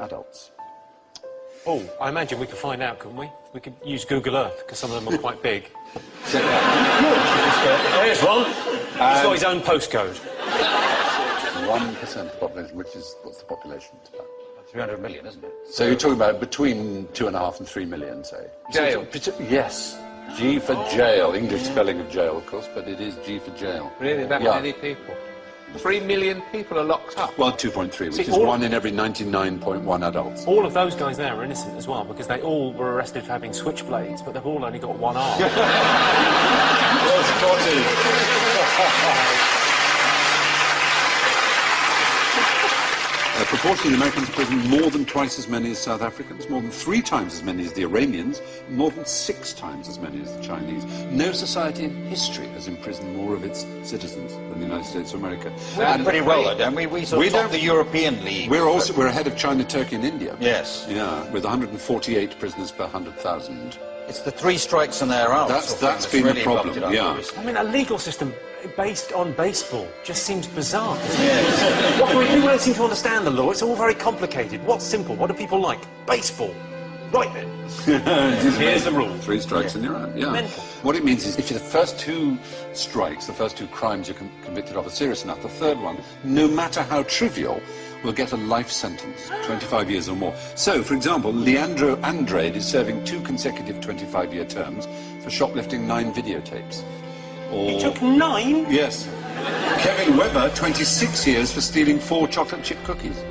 adults? Oh, I imagine we could find out, couldn't we? We could use Google Earth, because some of them are quite big. Check that. There's one. He's got his own postcode. 1% of the population, which is, what's the population? It's about 300 million, isn't it? So you're talking about between 2.5 and 3 million, say? Jail. Yes. G for jail. English spelling of jail, of course, but it is G for jail. Really, that many people? 3 million people are locked up? Well, 2.3, which is 1 in every 99.1 adults. All of those guys there are innocent as well, because they all were arrested for having switchblades, but they've all only got one arm. Well spotted. Proportionally, the Americans prison more than twice as many as South Africans, more than 3 times as many as the Iranians, more than 6 times as many as the Chinese. No society in history has imprisoned more of its citizens than the United States of America. We're pretty well, though, don't we? We sort of top the European League. We're ahead of China, Turkey and India. Yes. Yeah, with 148 prisoners per 100,000. It's the 3 strikes and they're out. That's been really the problem, yeah. I mean, a legal system based on baseball just seems bizarre. Yes. People don't seem to understand the law. It's all very complicated. What's simple? What do people like? Baseball. Right then. Here's the rule. 3 strikes and you're out, yeah. Mental. What it means is if the first 2 strikes, the first 2 crimes you're convicted of are serious enough, the third one, no matter how trivial, will get a life sentence, 25 years or more. So, for example, Leandro Andrade is serving 2 consecutive 25-year terms for shoplifting 9 videotapes. Or... He took 9? Yes. Kevin Webber, 26 years for stealing 4 chocolate chip cookies.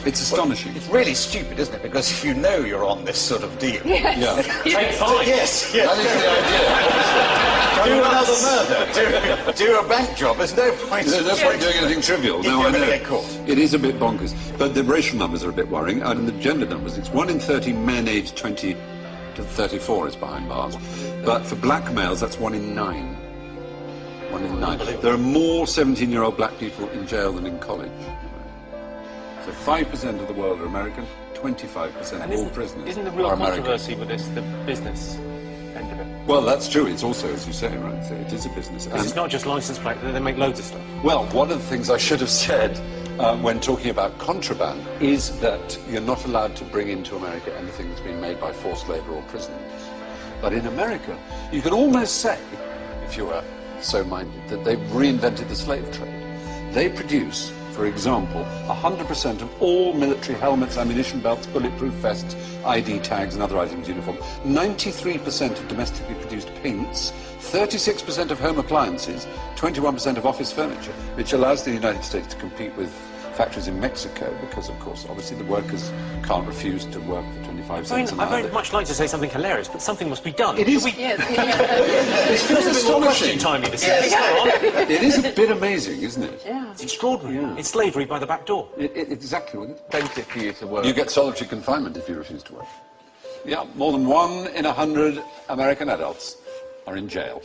It's astonishing. Well, it's really stupid, isn't it? Because if you know you're on this sort of deal... Yes. Yeah. Take 5. Yes, That is the idea. Do another murder. Do a bank job. There's no point. There's no point doing anything trivial. No, I know. Get caught. It is a bit bonkers. But the racial numbers are a bit worrying. And the gender numbers, it's 1 in 30 men aged 20 to 34 is behind bars. But for black males, that's 1 in 9. 1 in 9. There are more 17-year-old black people in jail than in college. So 5% of the world are American, 25% of all prisoners Isn't the real are American. controversy with this the business end of it? Well, that's true. It's also, as you say, right, so it is a business. Because it's not just license plate, they make loads of stuff. Well, one of the things I should have said when talking about contraband is that you're not allowed to bring into America anything that's been made by forced labour or prisoners. But in America, you can almost say, if you were so minded, that they've reinvented the slave trade. They produce, for example, 100% of all military helmets, ammunition belts, bulletproof vests, ID tags and other items uniform, 93% of domestically produced paints, 36% of home appliances, 21% of office furniture, which allows the United States to compete with factories in Mexico because, of course, obviously the workers can't refuse to work for 25 cents an hour. I'd very much like to say something hilarious, but something must be done. It is. It's just a bit more question-timey to say. It is a bit amazing, isn't it? Yeah. It's extraordinary. Yeah. It's slavery by the back door. Exactly. Expensive for you to work. You get solitary confinement if you refuse to work. Yeah, more than 1 in 100 American adults are in jail.